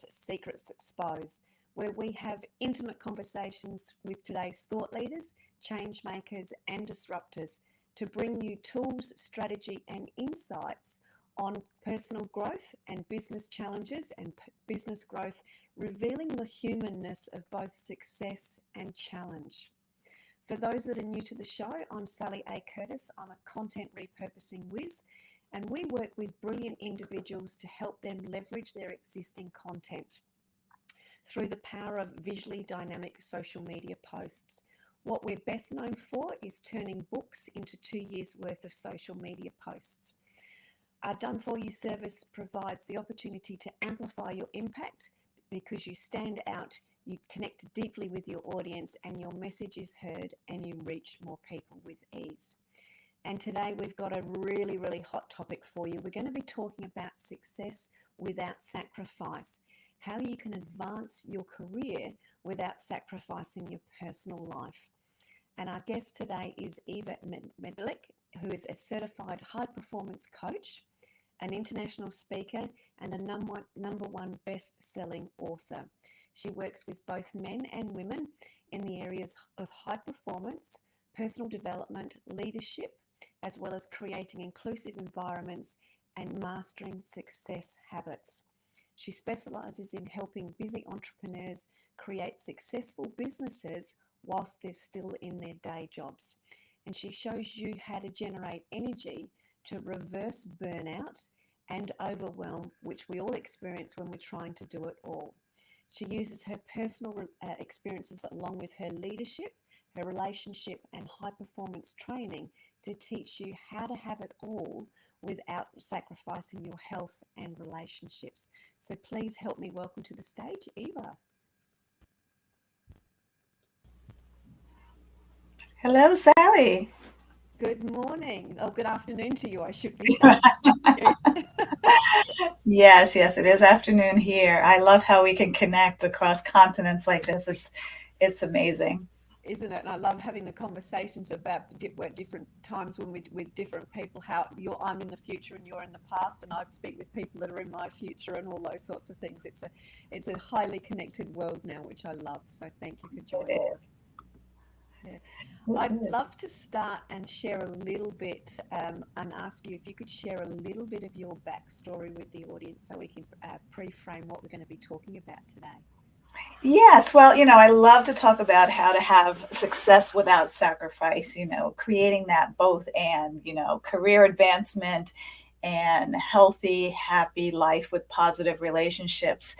Success Secrets Exposed, where we have intimate conversations with today's thought leaders, change makers, and disruptors to bring you tools, strategy, and insights on personal growth and business challenges and business growth, revealing the humanness of both success and challenge. For those that are new to the show, I'm Sally A. Curtis. I'm a content repurposing whiz, and we work with brilliant individuals to help them leverage their existing content through the power of visually dynamic social media posts. What we're best known for is turning books into 2 years' worth of social media posts. Our Done For You service provides the opportunity to amplify your impact because you stand out, you connect deeply with your audience, and your message is heard and you reach more people with ease. And today we've got a really, really hot topic for you. We're going to be talking about success without sacrifice, how you can advance your career without sacrificing your personal life. And our guest today is Eva Medlik, who is a certified high performance coach, an international speaker, and a number one best-selling author. She works with both men and women in the areas of high performance, personal development, leadership, as well as creating inclusive environments and mastering success habits. She specializes in helping busy entrepreneurs create successful businesses whilst they're still in their day jobs. And she shows you how to generate energy to reverse burnout and overwhelm, which we all experience when we're trying to do it all. She uses her personal experiences along with her leadership, her relationship, and high performance training to teach you how to have it all without sacrificing your health and relationships. So please help me welcome to the stage, Eva. Hello, Sally. Good morning. Oh, good afternoon to you, I should be saying. Yes, it is afternoon here. I love how we can connect across continents like this. It's amazing. Isn't it? And I love having the conversations about different times when we with different people. How I'm in the future and you're in the past, and I speak with people that are in my future, and all those sorts of things. It's a highly connected world now, which I love. So thank you for joining us. Yeah. I'd love to start and share a little bit and ask you if you could share a little bit of your backstory with the audience so we can pre-frame what we're going to be talking about today. Yes, well, I love to talk about how to have success without sacrifice, creating that both and, career advancement and healthy, happy life with positive relationships.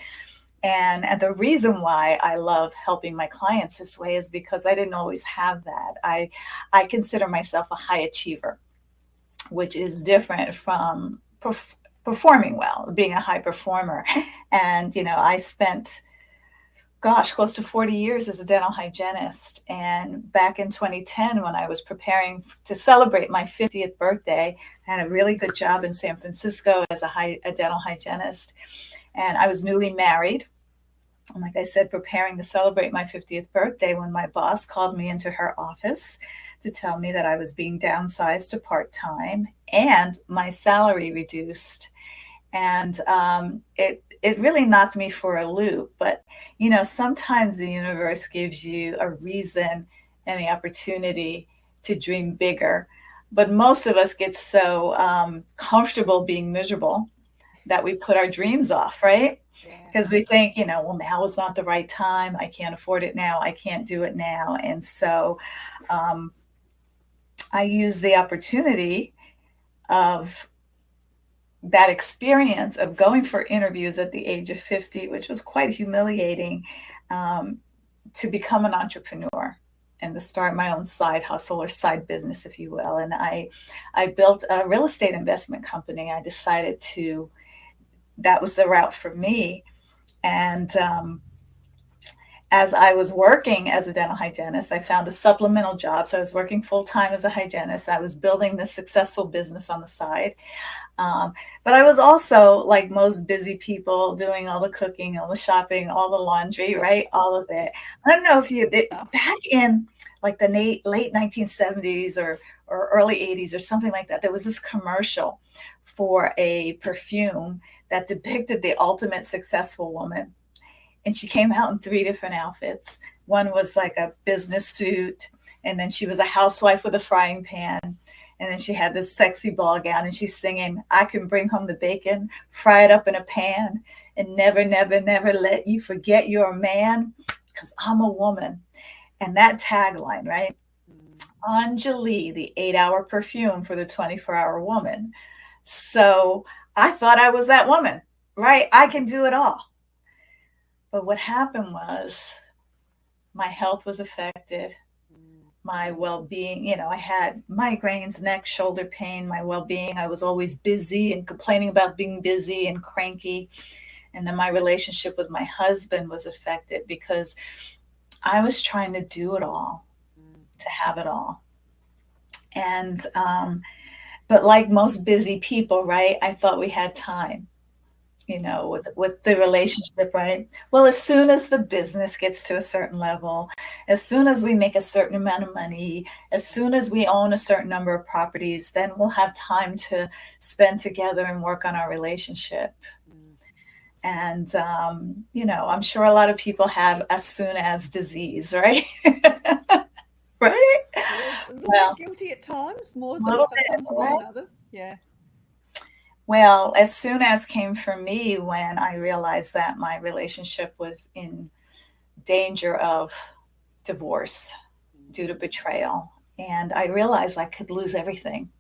And the reason why I love helping my clients this way is because I didn't always have that. I consider myself a high achiever, which is different from performing well, being a high performer. And, I spent, close to 40 years as a dental hygienist. And back in 2010, when I was preparing to celebrate my 50th birthday, I had a really good job in San Francisco as a dental hygienist. And I was newly married. And like I said, preparing to celebrate my 50th birthday when my boss called me into her office to tell me that I was being downsized to part-time and my salary reduced. And it really knocked me for a loop. But, sometimes the universe gives you a reason and the opportunity to dream bigger. But most of us get so comfortable being miserable that we put our dreams off, right? Because we think, well, now is not the right time. I can't afford it now. I can't do it now. And so I use the opportunity of that experience of going for interviews at the age of 50, which was quite humiliating, to become an entrepreneur and to start my own side hustle or side business, if you will. And I built a real estate investment company. I decided that was the route for me. And as I was working as a dental hygienist, I found a supplemental job. So I was working full-time as a hygienist. I was building this successful business on the side. But I was also, like most busy people, doing all the cooking, all the shopping, all the laundry, right? All of it. I don't know if back in like the late 1970s or early 80s or something like that, there was this commercial for a perfume that depicted the ultimate successful woman. And she came out in three different outfits. One was like a business suit, and then she was a housewife with a frying pan. And then she had this sexy ball gown, and she's singing, I can bring home the bacon, fry it up in a pan, and never, never, never let you forget you're a man, because I'm a woman. And that tagline, right? Anjali, the 8-hour perfume for the 24-hour woman. So I thought I was that woman, right? I can do it all. But what happened was my health was affected, my well-being, I had migraines, neck, shoulder pain, my well-being. I was always busy and complaining about being busy and cranky. And then my relationship with my husband was affected because I was trying to do it all, to have it all. And, but like most busy people, right, I thought we had time, with the relationship, right? Well, as soon as the business gets to a certain level, as soon as we make a certain amount of money, as soon as we own a certain number of properties, then we'll have time to spend together and work on our relationship. And, I'm sure a lot of people have as soon as disease, right? Right? Yes, a little Well, bit guilty at times, more a than little bit, sometimes more right? than others. Yeah. Well, as soon as came for me when I realized that my relationship was in danger of divorce due to betrayal. And I realized I could lose everything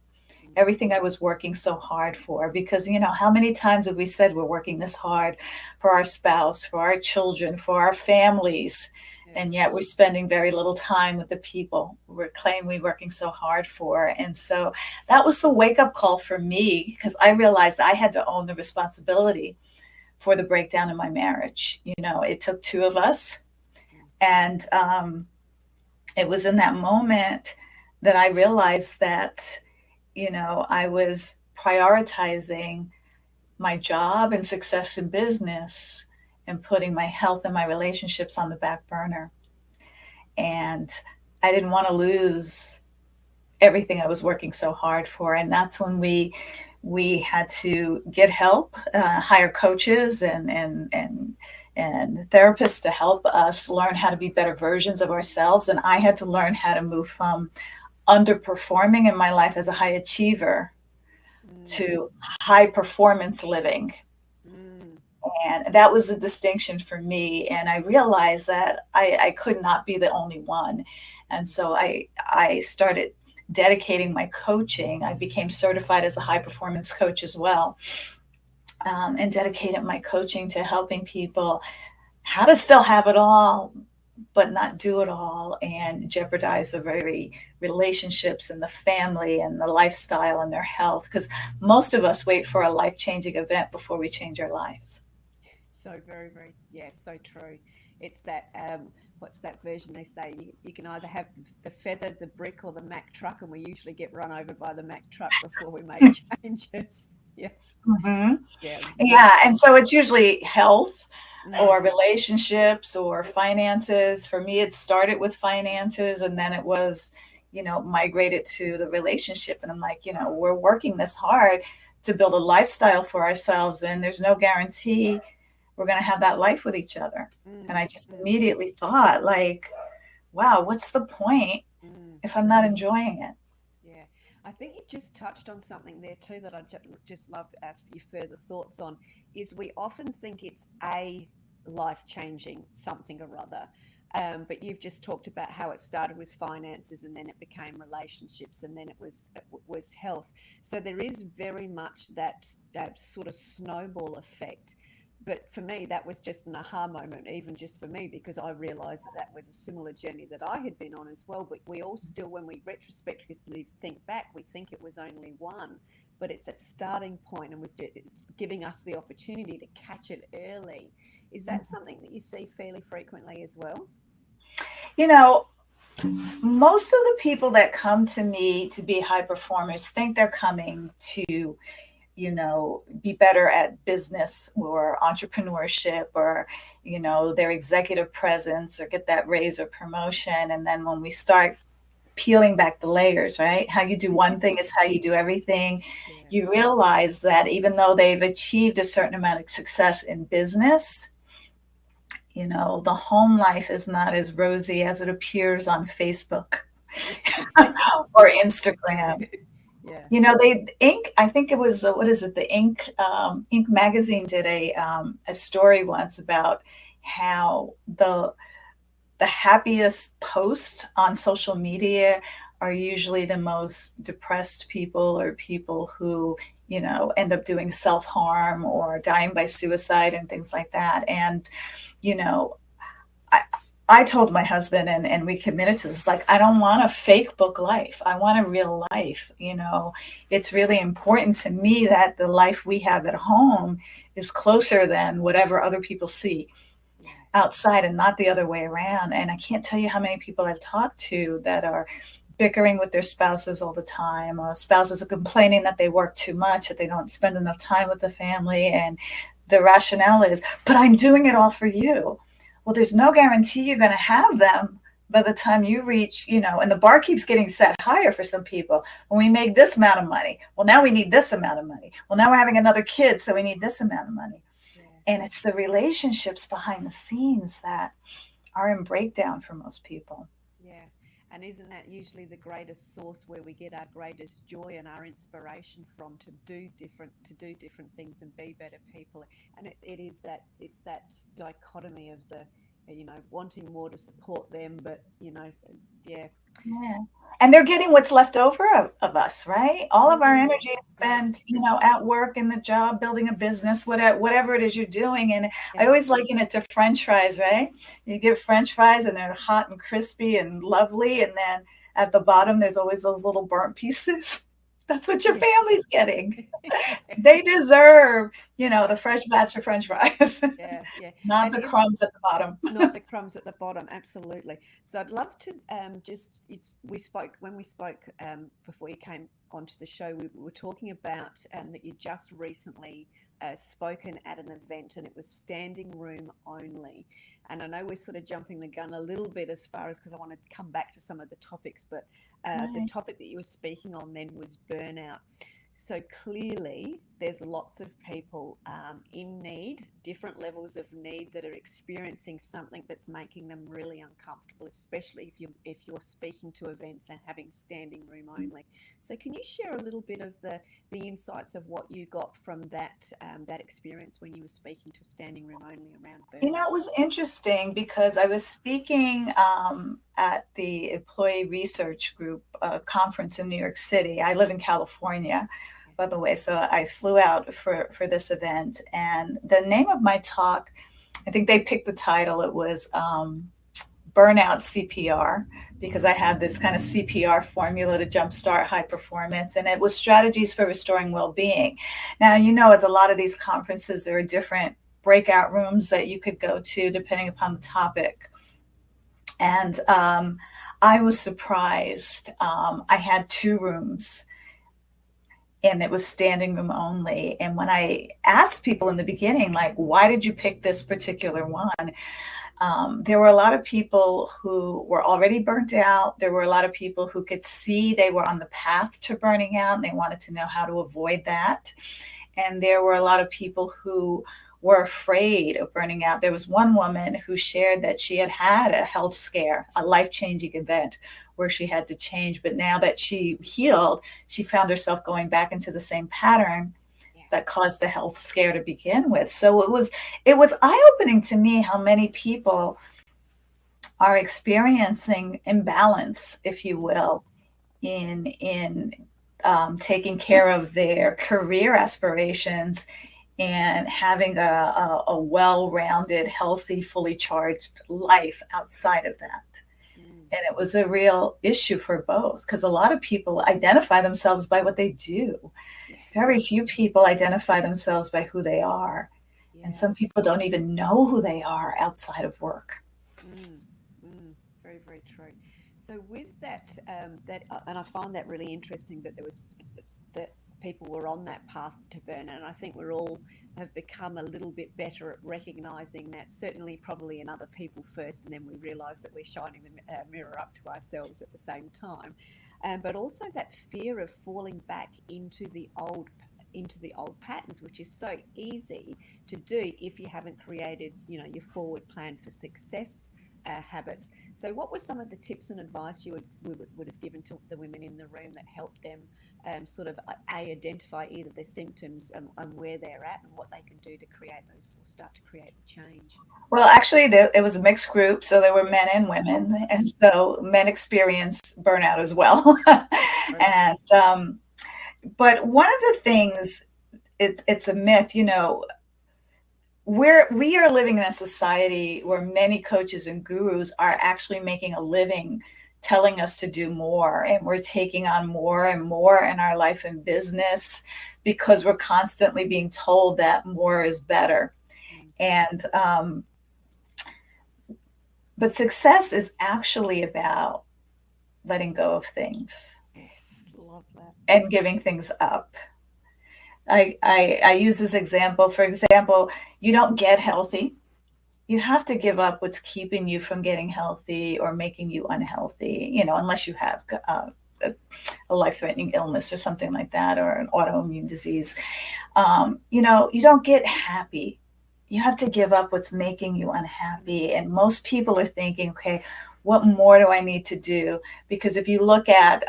I was working so hard for. Because, how many times have we said we're working this hard for our spouse, for our children, for our families? And yet we're spending very little time with the people we're claiming we're working so hard for. And so that was the wake up call for me, because I realized I had to own the responsibility for the breakdown in my marriage. It took two of us. And it was in that moment that I realized that, I was prioritizing my job and success in business and putting my health and my relationships on the back burner. And I didn't want to lose everything I was working so hard for. And that's when we had to get help, hire coaches and therapists to help us learn how to be better versions of ourselves. And I had to learn how to move from underperforming in my life as a high achiever to high performance living. And that was a distinction for me. And I realized that I could not be the only one. And so I started dedicating my coaching. I became certified as a high performance coach as well, and dedicated my coaching to helping people how to still have it all, but not do it all and jeopardize the very relationships and the family and the lifestyle and their health. Because most of us wait for a life changing event before we change our lives. So very, very, yeah, so true. It's that, what's that version they say? You can either have the feather, the brick, or the Mack truck, and we usually get run over by the Mack truck before we make changes. Yes. Mhm. Yeah. Yeah. And so it's usually health or Mm, relationships or finances. For me, it started with finances, and then it was, migrated to the relationship. And I'm like, we're working this hard to build a lifestyle for ourselves, and there's no guarantee we're going to have that life with each other. And mm, I just mm, immediately thought, like, wow, what's the point mm. if I'm not enjoying it? Yeah, I think you just touched on something there too that I just love your further thoughts on. Is we often think it's a life changing something or other, but you've just talked about how it started with finances and then it became relationships and then it was health. So there is very much that sort of snowball effect. But for me, that was just an aha moment, even just for me, because I realized that that was a similar journey that I had been on as well. But we all still, when we retrospectively think back, we think it was only one, but it's a starting point and with giving us the opportunity to catch it early. Is that something that you see fairly frequently as well? You know, most of the people that come to me to be high performers think they're coming to, be better at business or entrepreneurship or, their executive presence or get that raise or promotion. And then when we start peeling back the layers, right? How you do one thing is how you do everything. Yeah. You realize that even though they've achieved a certain amount of success in business, the home life is not as rosy as it appears on Facebook or Instagram. Yeah. They Inc. I think it was what is it? The Inc. magazine did a story once about how the happiest posts on social media are usually the most depressed people, or people who end up doing self-harm or dying by suicide and things like that. And you know I, I told my husband, and we committed to this, like, I don't want a fake book life. I want a real life. It's really important to me that the life we have at home is closer than whatever other people see Yeah. outside, and not the other way around. And I can't tell you how many people I've talked to that are bickering with their spouses all the time, or spouses are complaining that they work too much, that they don't spend enough time with the family. And the rationale is, but I'm doing it all for you. Well, there's no guarantee you're going to have them by the time you reach, and the bar keeps getting set higher for some people. When we make this amount of money, well, now we need this amount of money. Well, now we're having another kid, so we need this amount of money. Yeah. And it's the relationships behind the scenes that are in breakdown for most people. Yeah. And isn't that usually the greatest source where we get our greatest joy and our inspiration from, to do different things and be better people? And it's that dichotomy of the wanting more to support them, but yeah. Yeah. And they're getting what's left over of us, right? All of our energy is Right. spent, at work, in the job, building a business, whatever it is you're doing. And I Yeah. always liken it to French fries, right? You get French fries and they're hot and crispy and lovely. And then at the bottom, there's always those little burnt pieces. That's what your Yeah. family's getting. They deserve, the fresh batch of French fries, Yeah. Yeah. not And the is crumbs at the bottom. not the crumbs at the bottom, absolutely. So I'd love to we spoke when we spoke before you came onto the show. We were talking about that you just recently spoken at an event, and it was standing room only. And I know we're sort of jumping the gun a little bit as far as, because I want to come back to some of the topics, but the Right. topic that you were speaking on then was burnout. So clearly, there's lots of people in need, different levels of need, that are experiencing something that's making them really uncomfortable, especially if you're speaking to events and having standing room only. So, can you share a little bit of the insights of what you got from that experience when you were speaking to standing room only around burnout? It was interesting because I was speaking at the Employee Research Group conference in New York City. I live in California, by the way, so I flew out for this event. And the name of my talk, I think they picked the title, it was Burnout CPR, because I have this kind of CPR formula to jumpstart high performance. And it was strategies for restoring well-being. Now, as a lot of these conferences, there are different breakout rooms that you could go to depending upon the topic. And I was surprised. I had two rooms, and it was standing room only. And when I asked people in the beginning, like, why did you pick this particular one? There were a lot of people who were already burnt out. There were a lot of people who could see they were on the path to burning out, and they wanted to know how to avoid that. And there were a lot of people who were afraid of burning out. There was one woman who shared that she had had a health scare, a life-changing event where she had to change. But now that she healed, she found herself going back into the same pattern Yeah. that caused the health scare to begin with. So it was eye-opening to me how many people are experiencing imbalance, if you will, in taking care of their career aspirations and having a well-rounded, healthy, fully charged life outside of that. Mm. And it was a real issue for both, because a lot of people identify themselves by what they do. Yes. Very few people identify themselves by who they are. And Yeah. some people don't even know who they are outside of work. Mm, very, very true. So with that, and I find that really interesting that there was that people were on that path to burnout. And I think we're all have become a little bit better at recognizing that, certainly probably in other people first, and then we realize that we're shining the mirror up to ourselves at the same time. But also that fear of falling back into the old patterns, which is so easy to do if you haven't created, your forward plan for success habits. So, what were some of the tips and advice you would have given to the women in the room that helped them sort of identify either their symptoms and where they're at and what they can do to create those or start to create the change? Well, actually, it was a mixed group, so there were men and women, and so men experience burnout as well. Right. And but one of the things, it's a myth, we are living in a society where many coaches and gurus are actually making a living telling us to do more, and we're taking on more and more in our life and business because we're constantly being told that more is better. And but success is actually about letting go of things Yes, love that. and giving things up. I use this example. For example, you don't get healthy. You have to give up what's keeping you from getting healthy or making you unhealthy, unless you have a life-threatening illness or something like that, or an autoimmune disease. You don't get happy. You have to give up what's making you unhappy. And most people are thinking, okay, what more do I need to do? Because if you look at,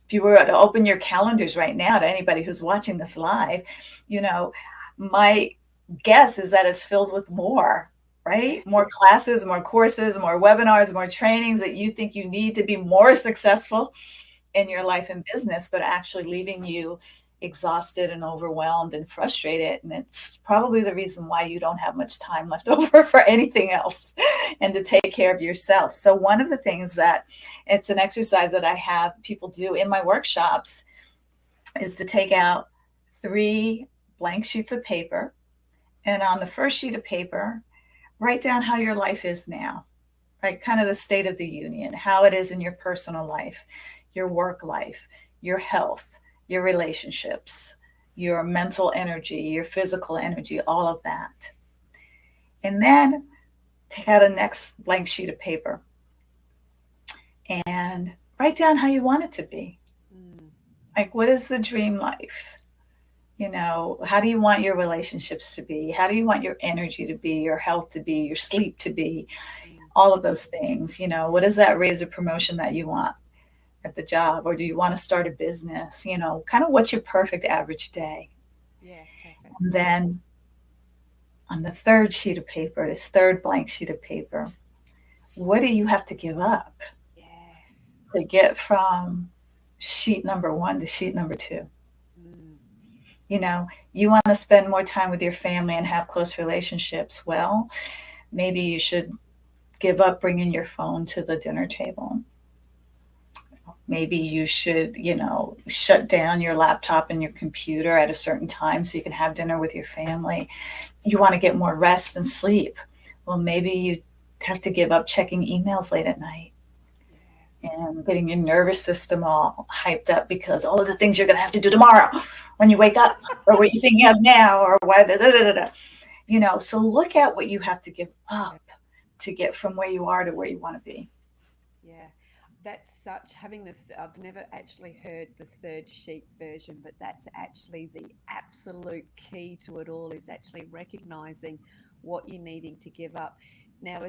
if you were to open your calendars right now to anybody who's watching this live, my guess is that it's filled with more, right? More classes, more courses, more webinars, more trainings that you think you need to be more successful in your life and business, but actually leaving you exhausted and overwhelmed and frustrated. And it's probably the reason why you don't have much time left over for anything else and to take care of yourself. So one of the things that it's an exercise that I have people do in my workshops is to take out 3 blank sheets of paper. And on the first sheet of paper, write down how your life is now, right? Kind of the state of the union, how it is in your personal life, your work life, your health, your relationships, your mental energy, your physical energy, all of that. And then take out a next blank sheet of paper and write down how you want it to be. Like, what is the dream life? How do you want your relationships to be? How do you want your energy to be, your health to be, your sleep to be? All of those things. What is that raise or promotion that you want at the job? Or do you want to start a business? Kind of what's your perfect average day? Yeah, perfect. And then on the third sheet of paper, this third blank sheet of paper, what do you have to give up Yes. to get from sheet number 1 to sheet number 2? You want to spend more time with your family and have close relationships. Well, maybe you should give up bringing your phone to the dinner table. Maybe you should, shut down your laptop and your computer at a certain time so you can have dinner with your family. You want to get more rest and sleep. Well, maybe you have to give up checking emails late at night and getting your nervous system all hyped up because all of the things you're going to have to do tomorrow when you wake up, or what you're thinking of now, or why, so look at what you have to give up to get from where you are to where you want to be. Yeah, that's such having this. I've never actually heard the third sheet version, but that's actually the absolute key to it all, is actually recognizing what you're needing to give up. Now,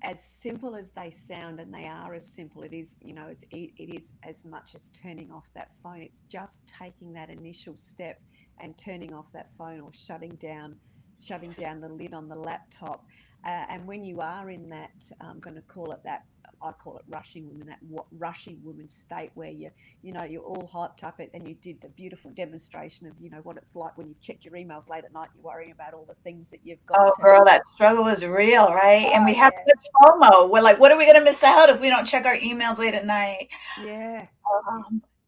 as simple as they sound, and they are as simple, it is, it is as much as turning off that phone. It's just taking that initial step and turning off that phone, or shutting down the lid on the laptop. And when you are in that, I'm going to call it that, I call it rushing woman, that rushy woman state where you're all hyped up, and you did the beautiful demonstration of, what it's like when you've checked your emails late at night, you're worrying about all the things that you've got. Oh, girl, that struggle is real, right? And we have such FOMO. We're like, what are we going to miss out if we don't check our emails late at night? Yeah.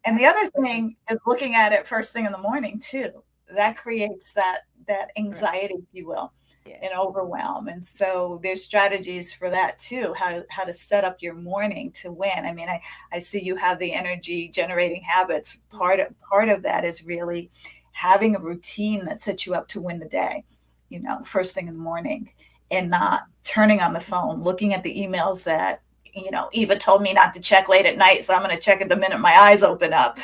And the other thing is looking at it first thing in the morning too. That creates that anxiety, if you will. Yeah. and overwhelm. And so there's strategies for that too, how to set up your morning to win. I mean, I see you have the energy generating habits. Part of that is really having a routine that sets you up to win the day, first thing in the morning, and not turning on the phone, looking at the emails that, Eva told me not to check late at night, so I'm going to check it the minute my eyes open up.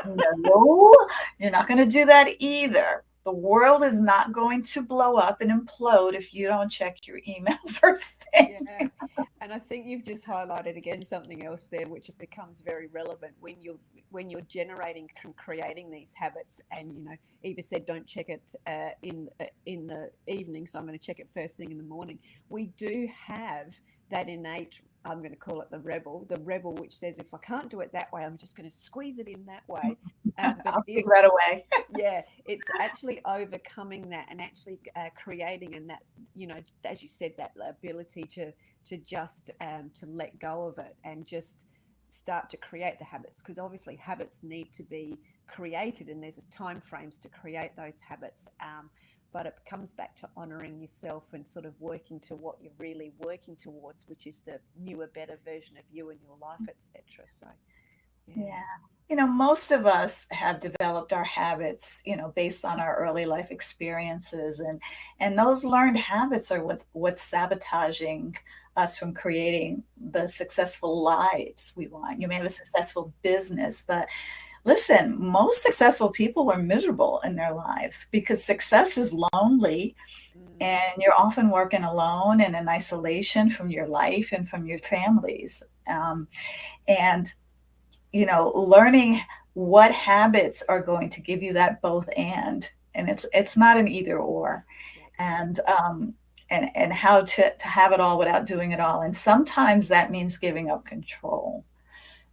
No, you're not going to do that either. The world is not going to blow up and implode if you don't check your email first thing. Yeah, and I think you've just highlighted again something else there, which becomes very relevant when you're generating and creating these habits. And Eva said, don't check it in the evening, so I'm going to check it first thing in the morning. We do have that innate. I'm going to call it the rebel, which says if I can't do it that way, I'm just going to squeeze it in that way. But I'll take that away. Yeah, it's actually overcoming that and actually creating, and that, as you said, that ability to just to let go of it and just start to create the habits, because obviously habits need to be created and there's time frames to create those habits. But it comes back to honoring yourself and sort of working to what you're really working towards, which is the newer, better version of you and your life, etc. So, Yeah. Most of us have developed our habits, based on our early life experiences, and those learned habits are what's sabotaging us from creating the successful lives we want. You may have a successful business, but listen, most successful people are miserable in their lives because success is lonely, and you're often working alone and in isolation from your life and from your families. And learning what habits are going to give you that both and it's not an either or, and how to have it all without doing it all. And sometimes that means giving up control.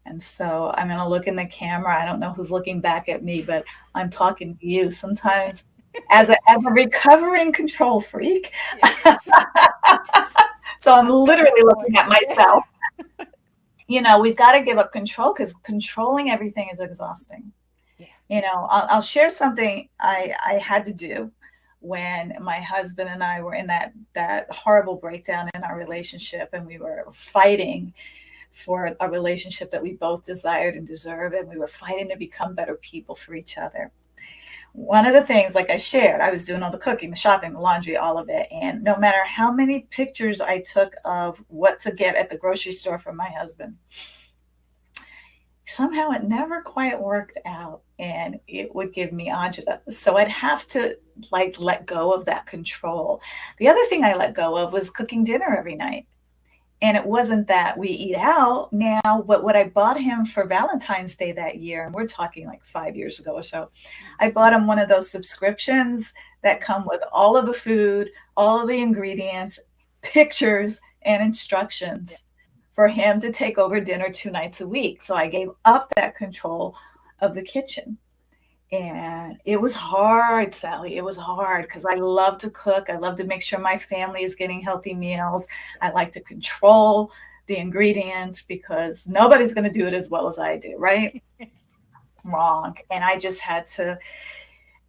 And so I'm going to look in the camera. I don't know who's looking back at me, but I'm talking to you. Sometimes as a recovering control freak, yes. so I'm literally looking at myself. We've got to give up control because controlling everything is exhausting. Yeah. I'll share something I had to do when my husband and I were in that horrible breakdown in our relationship, and we were fighting for a relationship that we both desired and deserved, and we were fighting to become better people for each other. One of the things, like I shared, I was doing all the cooking, the shopping, the laundry, all of it. And no matter how many pictures I took of what to get at the grocery store for my husband, somehow it never quite worked out, and it would give me agita. So I'd have to let go of that control. The other thing I let go of was cooking dinner every night. And it wasn't that we eat out now, but what I bought him for Valentine's Day that year, and we're talking like 5 years ago or so, I bought him one of those subscriptions that come with all of the food, all of the ingredients, pictures, and instructions for him to take over dinner 2 nights a week. So I gave up that control of the kitchen. And it was hard, Sally. It was hard because I love to cook. I love to make sure my family is getting healthy meals. I like to control the ingredients because nobody's going to do it as well as I do, right? Wrong. And I just had to,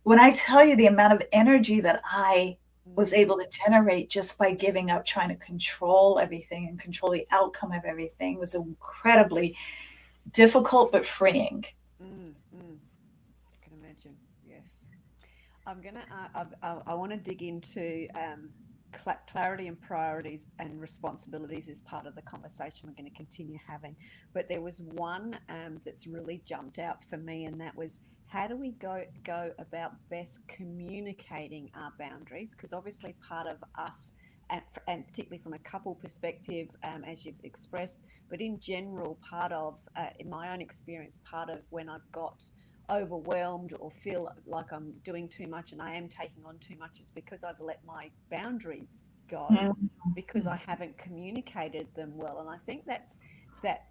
when I tell you the amount of energy that I was able to generate just by giving up trying to control everything and control the outcome of everything, was incredibly difficult but freeing. I'm gonna. I want to dig into clarity and priorities and responsibilities as part of the conversation we're going to continue having. But there was one that's really jumped out for me, and that was, how do we go about best communicating our boundaries? Because obviously part of us, and particularly from a couple perspective, as you've expressed, but in general, part of, in my own experience, part of when I've got overwhelmed or feel like I'm doing too much and I am taking on too much is because I've let my boundaries go, because I haven't communicated them well. And I think that's that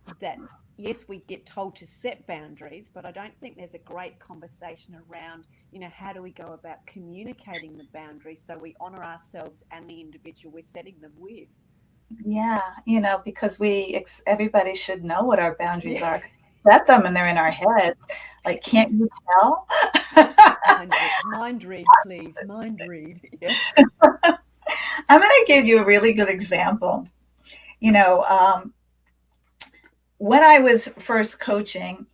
yes, we get told to set boundaries, but I don't think there's a great conversation around, how do we go about communicating the boundaries so we honor ourselves and the individual we're setting them with. Yeah, because everybody should know what our boundaries are. Set them and they're in our heads. Like, can't you tell? Mind read, please. Mind read. Yeah. I'm going to give you a really good example. You know, when I was first coaching,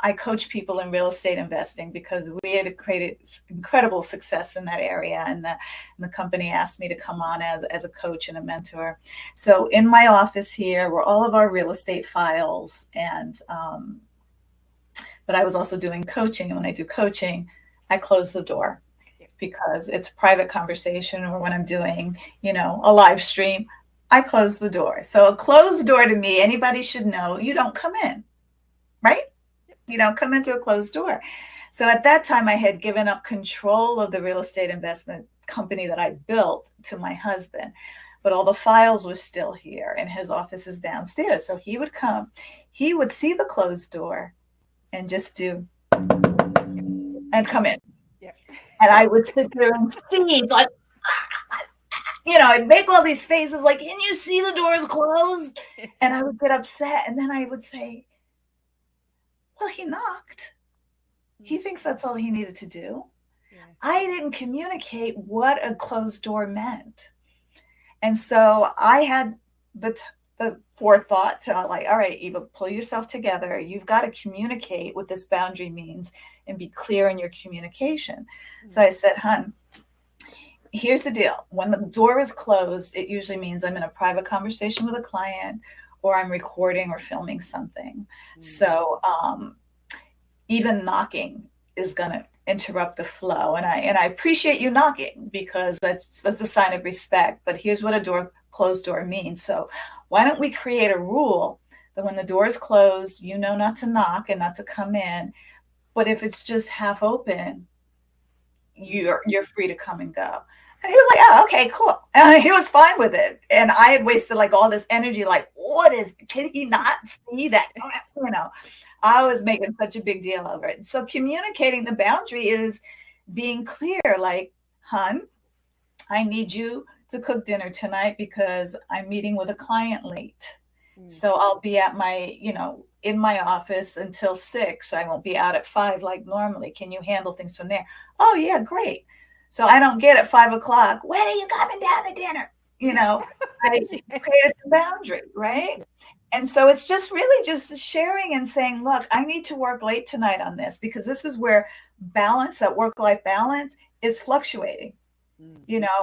I coach people in real estate investing because we had created incredible success in that area, and the company asked me to come on as a coach and a mentor. So in my office here were all of our real estate files, and but I was also doing coaching, and when I do coaching, I close the door because it's a private conversation, or when I'm doing, a live stream, I close the door. So a closed door to me, anybody should know you don't come in, right? You don't come into a closed door. So at that time, I had given up control of the real estate investment company that I built to my husband, but all the files were still here, and his office is downstairs. So he would come, he would see the closed door and just do, and come in. Yep. And I would sit there and see, like, I'd make all these faces like, can you see the doors closed? Yes. And I would get upset. And then I would say, well, he knocked. He thinks that's all he needed to do. Yeah. I didn't communicate what a closed door meant. And so I had the forethought to, like, all right, Eva, pull yourself together. You've got to communicate what this boundary means and be clear in your communication. So I said, hun, here's the deal. When the door is closed, it usually means I'm in a private conversation with a client, or I'm recording or filming something. So even knocking is going to interrupt the flow. And I appreciate you knocking, because that's a sign of respect. But here's what a closed door means. So why don't we create a rule that when the door is closed, not to knock and not to come in. But if it's just half open, you're free to come and go. And he was like, oh, okay, cool. And he was fine with it. And I had wasted like all this energy, like, can he not see that? I was making such a big deal of it. So communicating the boundary is being clear, like, hun, I need you to cook dinner tonight because I'm meeting with a client late. So I'll be at my, in my office until 6. I won't be out at 5 like normally. Can you handle things from there? Oh, yeah, great. So I don't get at 5 o'clock, when are you coming down to dinner? I created the boundary, right? And so it's just really just sharing and saying, look, I need to work late tonight on this, because this is where balance, that work-life balance, is fluctuating.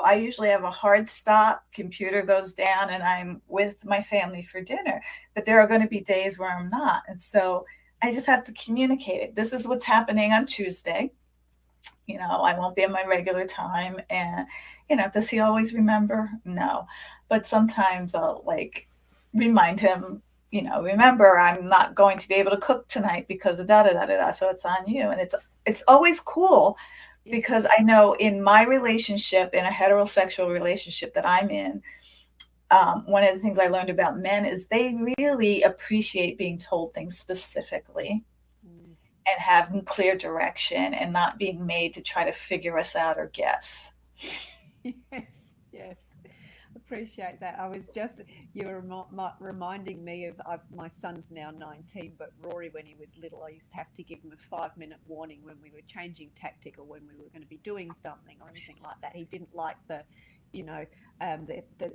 I usually have a hard stop, computer goes down, and I'm with my family for dinner. But there are going to be days where I'm not. And so I just have to communicate it. This is what's happening on Tuesday. I won't be at my regular time. And, does he always remember? No. But sometimes I'll remind him, remember, I'm not going to be able to cook tonight because of da-da-da-da-da. So it's on you. And it's always cool, because I know in my relationship, in a heterosexual relationship that I'm in, one of the things I learned about men is they really appreciate being told things specifically and having clear direction and not being made to try to figure us out or guess. Yes. Appreciate that. You were reminding me of my son's now 19, but Rory, when he was little, I used to have to give him a 5-minute warning when we were changing tactic or when we were going to be doing something or anything like that. He didn't like the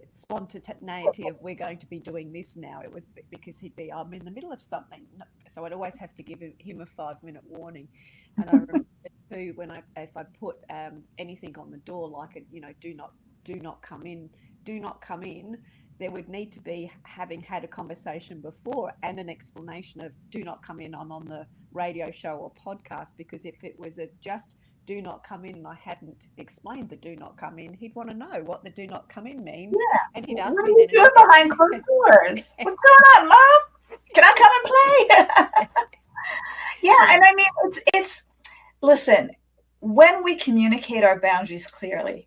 spontaneity of, we're going to be doing this now. It would be because he'd be, I'm in the middle of something. So I'd always have to give him a 5-minute warning. And I remember too, if I put anything on the door, like do not come in, do not come in, there would need to be having had a conversation before and an explanation of, do not come in, I'm on the radio show or podcast. Because if it was just do not come in and I hadn't explained the do not come in, he'd want to know what the do not come in means. Yeah. And he'd ask what me are you doing behind closed doors? What's going on, Mom? Can I come and play? Yeah. And I mean, it's listen, when we communicate our boundaries clearly,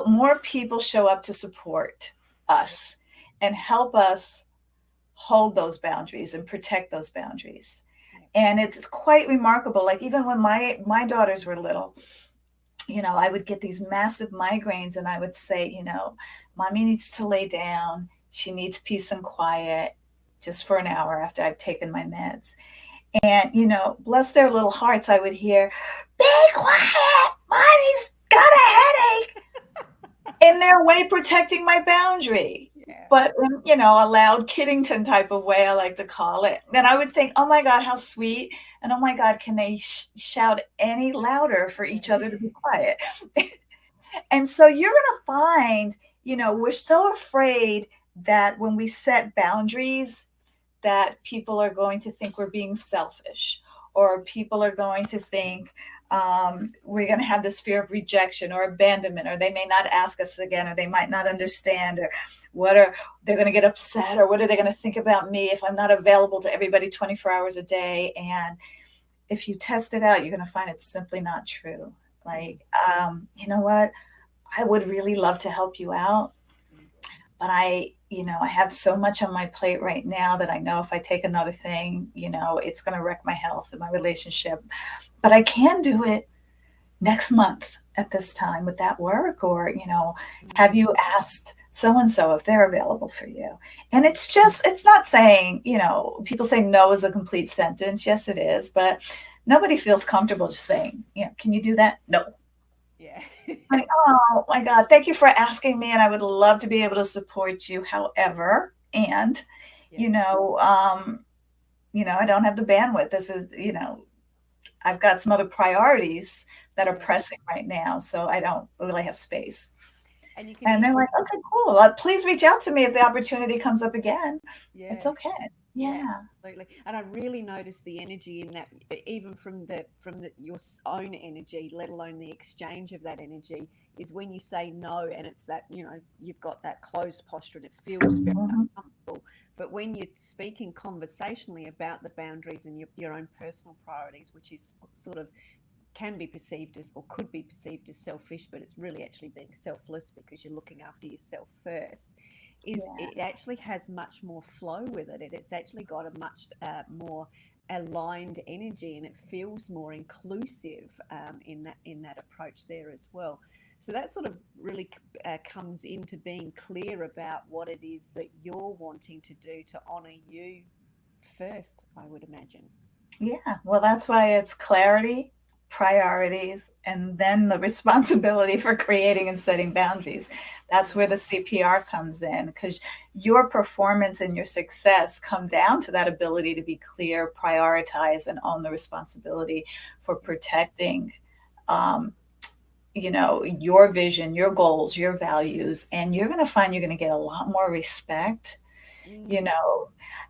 more people show up to support us and help us hold those boundaries and protect those boundaries. And it's quite remarkable. Like, even when my daughters were little, I would get these massive migraines, and I would say, Mommy needs to lay down. She needs peace and quiet just for an hour after I've taken my meds. And, bless their little hearts, I would hear, be quiet, Mommy's got a headache. in their way protecting my boundary. Yeah. But in, a loud Kiddington type of way, I like to call it. Then I would think, oh my God, how sweet. And oh my God, can they shout any louder for each other to be quiet? And so you're going to find, we're so afraid that when we set boundaries, that people are going to think we're being selfish, or people are going to think we're going to have this fear of rejection or abandonment, or they may not ask us again, or they might not understand, or they're going to get upset, or what are they going to think about me if I'm not available to everybody 24 hours a day. And if you test it out, you're going to find it's simply not true. Like, you know what? I would really love to help you out, but I have so much on my plate right now that I know if I take another thing, it's going to wreck my health and my relationship. But I can do it next month at this time. Would that work? Or, have you asked so-and-so if they're available for you? And it's not saying, people say no is a complete sentence. Yes, it is. But nobody feels comfortable just saying, can you do that? No. Yeah. Like, oh my God, thank you for asking me. And I would love to be able to support you. However, and, I don't have the bandwidth. This is, I've got some other priorities that are pressing right now. So I don't really have space. And they're like, okay, cool. Please reach out to me if the opportunity comes up again. Yeah. It's okay. Yeah, absolutely. And I really noticed the energy in that, even from your own energy, let alone the exchange of that energy, is when you say no, and it's that, you've got that closed posture and it feels very uncomfortable. But when you're speaking conversationally about the boundaries and your own personal priorities, which is sort of can be perceived as, or could be perceived as, selfish, but it's really actually being selfless because you're looking after yourself first, it actually has much more flow with it. It's actually got a much more aligned energy, and it feels more inclusive in that approach there as well. So that sort of really comes into being clear about what it is that you're wanting to do to honor you first, I would imagine. Yeah, well, that's why it's clarity, priorities, and then the responsibility for creating and setting boundaries. That's where the CPR comes in, because your performance and your success come down to that ability to be clear, prioritize, and own the responsibility for protecting your vision, your goals, your values. And you're going to find you're going to get a lot more respect.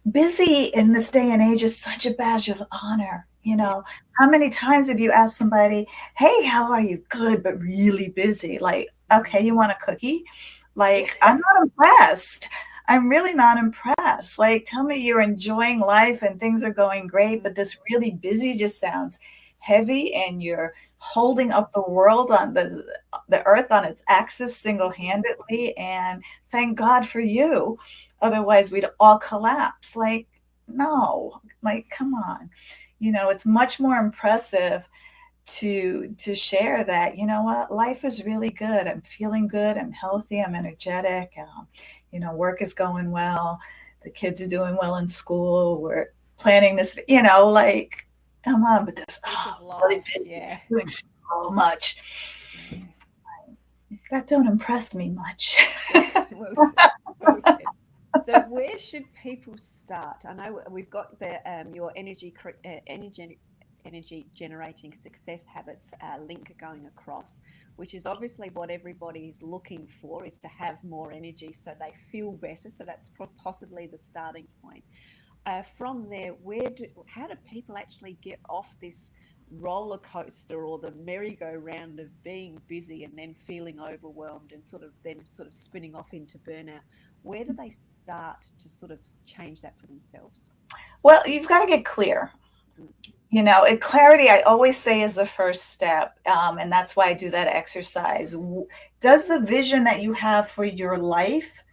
Busy in this day and age is such a badge of honor. How many times have you asked somebody, hey, how are you? Good, but really busy. Like, okay, you want a cookie? Like, I'm not impressed. I'm really not impressed. Like, tell me you're enjoying life and things are going great, but this really busy just sounds heavy, and you're holding up the world on the earth on its axis single-handedly. And thank God for you. Otherwise, we'd all collapse. Like, no, like, come on. It's much more impressive to share that, what, life is really good. I'm feeling good. I'm healthy. I'm energetic. Work is going well. The kids are doing well in school. We're planning this, like, come on, but this, really busy, doing so much. That don't impress me much. So where should people start? I know we've got your energy generating success habits link going across, which is obviously what everybody is looking for, is to have more energy so they feel better. So that's possibly the starting point. From there, how do people actually get off this roller coaster or the merry-go-round of being busy and then feeling overwhelmed and sort of spinning off into burnout? Where do they start to sort of change that for themselves? Well, you've got to get clear. Clarity, I always say, is the first step. And that's why I do that exercise. Does the vision that you have for your life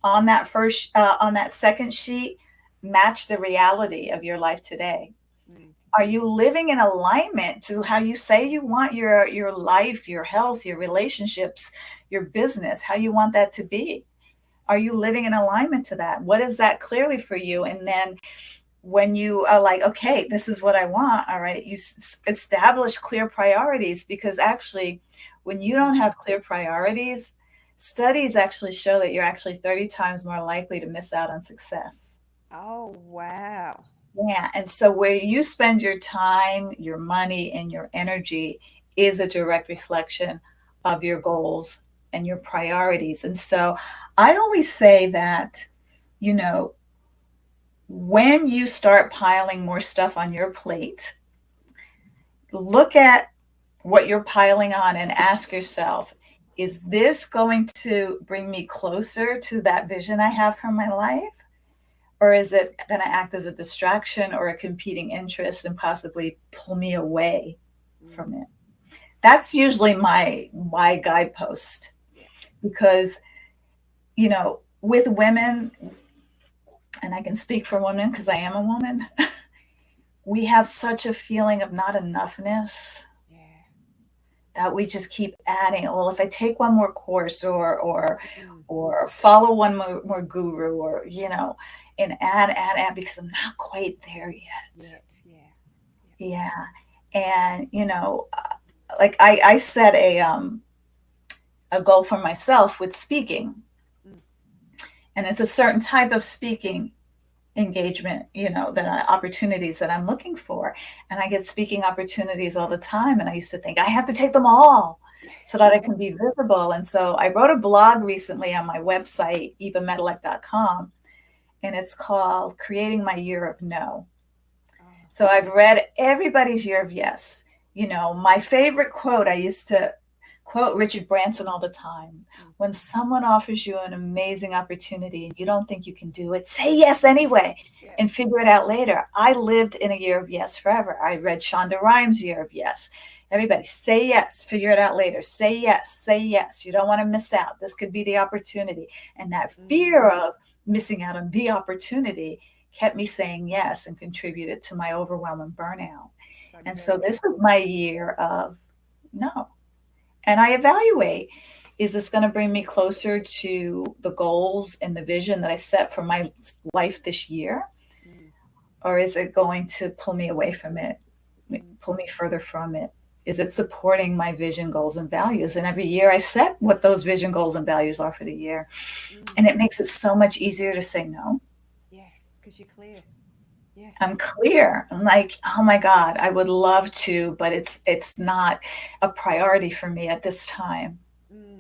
on that second sheet match the reality of your life today? Are you living in alignment to how you say you want your life, your health, your relationships, your business, how you want that to be? Are you living in alignment to that? What is that clearly for you? And then when you are like, okay, this is what I want, all right, you establish clear priorities, because actually when you don't have clear priorities, Studies actually show that you're actually 30 times more likely to miss out on success. Oh, wow. Yeah. And so where you spend your time, your money, and your energy is a direct reflection of your goals and your priorities. And so I always say that, you know, when you start piling more stuff on your plate, look at what you're piling on and ask yourself, is this going to bring me closer to that vision I have for my life? Or is it going to act as a distraction or a competing interest and possibly pull me away from Mm, it? That's usually my guidepost, yeah. because with women, and I can speak for women because I am a woman, we have such a feeling of not enoughness Yeah. that we just keep adding. Well, if I take one more course, Mm, or follow one more guru, or and add because I'm not quite there yet. yet. Yeah. Yeah. Yeah. And like I set a goal for myself with speaking, Mm, and it's a certain type of speaking engagement, opportunities that I'm looking for. And I get speaking opportunities all the time. And I used to think I have to take them all so that I can be visible. And so I wrote a blog recently on my website, evamedilek.com, and it's called Creating My Year of No. oh, So I've read everybody's year of yes. My favorite quote, I used to quote Richard Branson all the time. mm, When someone offers you an amazing opportunity and you don't think you can do it, say yes anyway yeah. and figure it out later. I lived in a year of yes forever. I read Shonda Rhimes' Year of Yes. Everybody say yes, figure it out later. Say yes, say yes. You don't want to miss out. This could be the opportunity. And that Mm, fear of missing out on the opportunity kept me saying yes and contributed to my overwhelm and burnout. so And so very this is my year of no. And I evaluate, is this going to bring me closer to the goals and the vision that I set for my life this year? mm, Or is it going to pull me away from it, mm, pull me further from it? Is it supporting my vision, goals, and values? And every year I set what those vision, goals, and values are for the year. mm. And it makes it so much easier to say no. Yes, because you're clear. Yeah. I'm clear. I'm like, oh my God, I would love to, but it's not a priority for me at this time. Mm.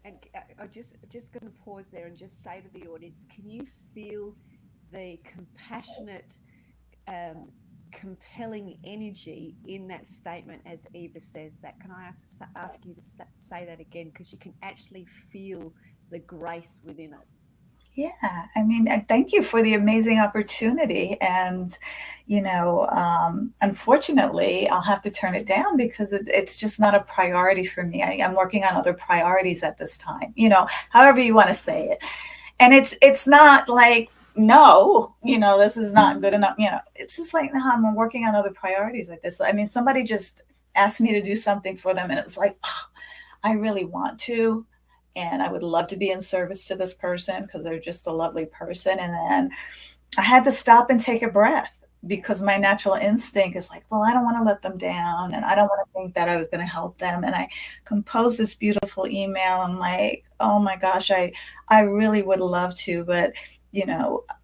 And I just going to pause there and just say to the audience, can you feel the compassionate, um, compelling energy in that statement as Eva says that? Can I ask you to say that again? Because you can actually feel the grace within it. Yeah, I mean, thank you for the amazing opportunity. And, unfortunately, I'll have to turn it down because it's just not a priority for me. I'm working on other priorities at this time, however you want to say it. And it's not like, no, this is not good enough. It's just like, no, I'm working on other priorities like this. I mean, somebody just asked me to do something for them, and it's like, oh, I really want to. And I would love to be in service to this person because they're just a lovely person. And then I had to stop and take a breath because my natural instinct is like, well, I don't want to let them down. And I don't want to think that I was going to help them. And I composed this beautiful email. I'm like, oh my gosh, I really would love to, but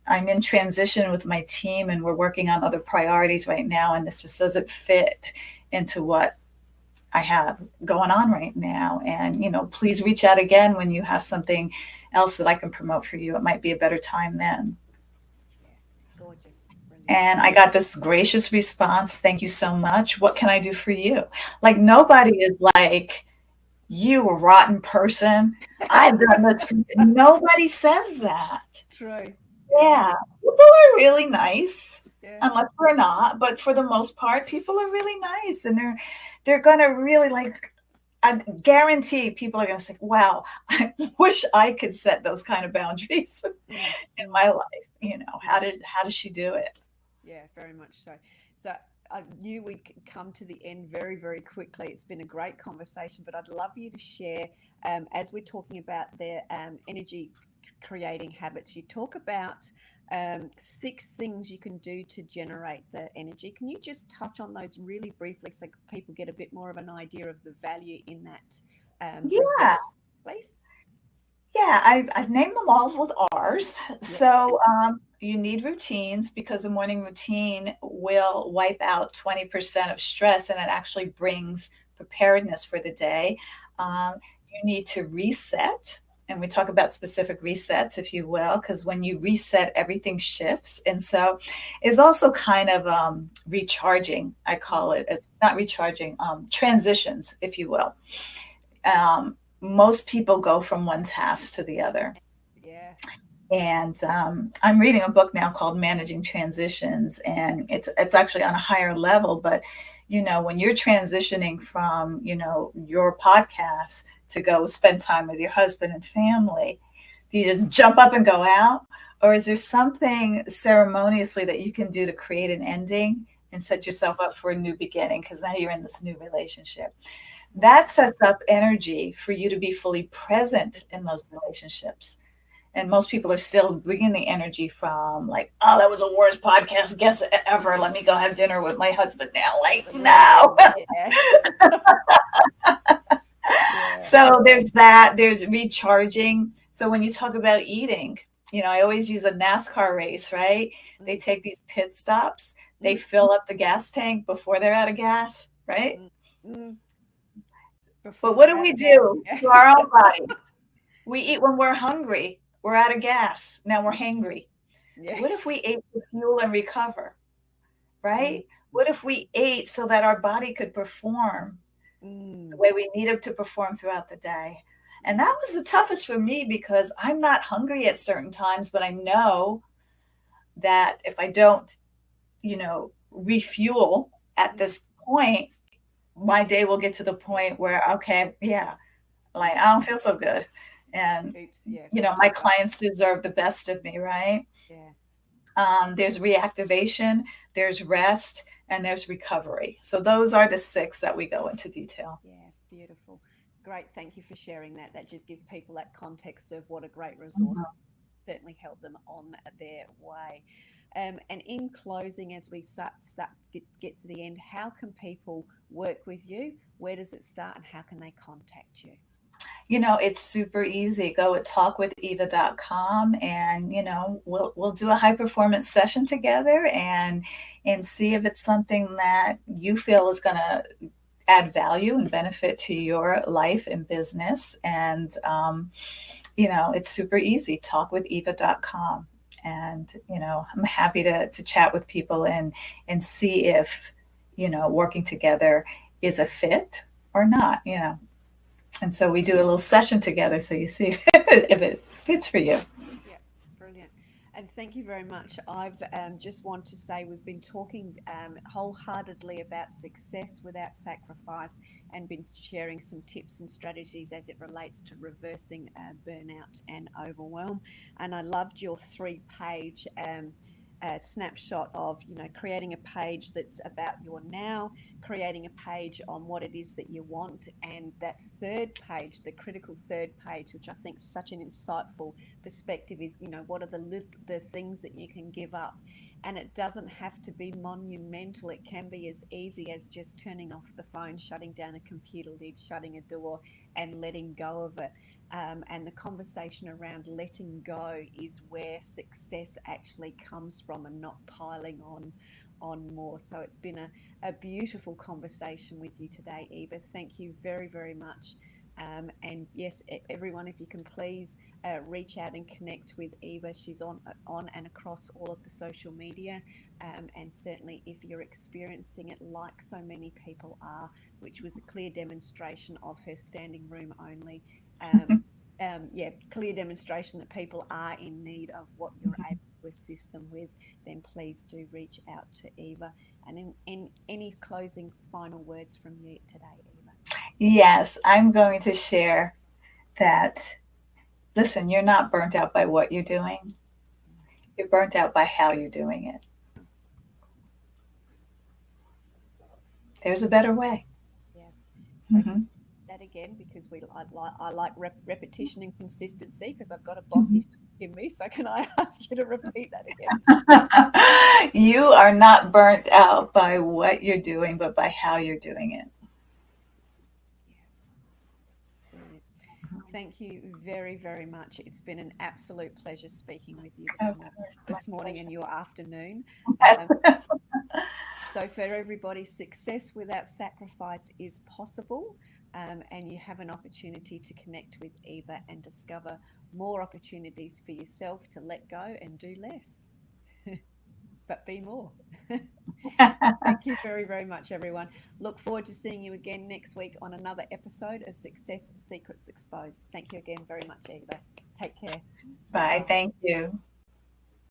I'm in transition with my team and we're working on other priorities right now. And this just doesn't fit into what I have going on right now. And, please reach out again when you have something else that I can promote for you. It might be a better time then. Yeah, gorgeous, brilliant. And I got this gracious response. Thank you so much. What can I do for you? Like, nobody is like, you rotten person. I've done this for you. Nobody says that. True. Yeah, Yeah. People are really nice, yeah. unless we're not. But for the most part, people are really nice, and they're gonna really like. I guarantee people are gonna say, "Wow, I wish I could set those kind of boundaries Mm, in mm, my life." mm. How does she do it? Yeah, very much so. So I knew we'd come to the end very, very quickly. It's been a great conversation, but I'd love you to share, as we're talking about their energy creating habits, you talk about 6 things you can do to generate the energy. Can you just touch on those really briefly so people get a bit more of an idea of the value in that Yeah. resource, please? Yeah, I've named them all with R's. Yes. So you need routines because the morning routine will wipe out 20% of stress and it actually brings preparedness for the day. Um, you need to reset. And we talk about specific resets, if you will, because when you reset, everything shifts. And so it's also kind of recharging, I call it. It's not recharging, transitions, if you will. Most people go from one task to the other. Yeah. And I'm reading a book now called Managing Transitions, and it's actually on a higher level. But when you're transitioning from your podcast to go spend time with your husband and family, do you just jump up and go out, or is there something ceremoniously that you can do to create an ending and set yourself up for a new beginning? Because now you're in this new relationship that sets up energy for you to be fully present in those relationships. And most people are still bringing the energy from like, oh, that was the worst podcast guest ever. Let me go have dinner with my husband now. Like, no. Yeah. Yeah. So there's that. There's recharging. So when you talk about eating, I always use a NASCAR race, right? They take these pit stops. They fill up the gas tank before they're out of gas, right? Mm. But Before what they're do out we of gas. do to our own bodies? We eat when we're hungry. We're out of gas. Now we're hangry. Yes. What if we ate to fuel and recover, right? What if we ate so that our body could perform the way we need it to perform throughout the day? And that was the toughest for me because I'm not hungry at certain times, but I know that if I don't, refuel at this point, my day will get to the point where, okay, yeah, like I don't feel so good. And, Oops, yeah. my clients deserve the best of me, right? Yeah. There's reactivation, there's rest, and there's recovery. So those are the 6 that we go into detail. Yeah, beautiful. Great. Thank you for sharing that. That just gives people that context of what a great resource Mhm. certainly help them on their way. And in closing, as we get to the end, how can people work with you? Where does it start, and how can they contact you? It's super easy. Go at talkwitheva.com and, we'll do a high performance session together and see if it's something that you feel is going to add value and benefit to your life and business. And, it's super easy. Talkwitheva.com. And, I'm happy to chat with people and see if, working together is a fit or not. And so we do a little session together so you see if it fits for you. Yeah, brilliant. And thank you very much. I've just want to say we've been talking wholeheartedly about success without sacrifice and been sharing some tips and strategies as it relates to reversing burnout and overwhelm. And I loved your 3-page snapshot of creating a page that's about your now, creating a page on what it is that you want, and that third page, the critical third page, which I think is such an insightful perspective, is what are the things that you can give up. And it doesn't have to be monumental. It can be as easy as just turning off the phone, shutting down a computer lid, shutting a door, and letting go of it. And the conversation around letting go is where success actually comes from, and not piling on more. So it's been a beautiful conversation with you today, Eva. Thank you very, very much. And yes, everyone, if you can please reach out and connect with Eva. She's on and across all of the social media. And certainly if you're experiencing it like so many people are, which was a clear demonstration of her standing room only, clear demonstration that people are in need of what you're able to assist them with, then please do reach out to Eva. And in any closing final words from you today, Eva? Yes, I'm going to share that. Listen, you're not burnt out by what you're doing. You're burnt out by how you're doing it. There's a better way. Yeah. Mm-hmm. That again, because I like repetition and consistency, because I've got a boss who's in me. So can I ask you to repeat that again? You are not burnt out by what you're doing, but by how you're doing it. thank you very, very much. It's been an absolute pleasure speaking with you Okay. this morning and your afternoon. Yes. So for everybody, success without sacrifice is possible, and you have an opportunity to connect with Eva and discover more opportunities for yourself to let go and do less, but be more. Thank you very, very much, everyone. Look forward to seeing you again next week on another episode of Success Secrets Exposed. Thank you again very much, Eva. Take care. Bye. Thank you.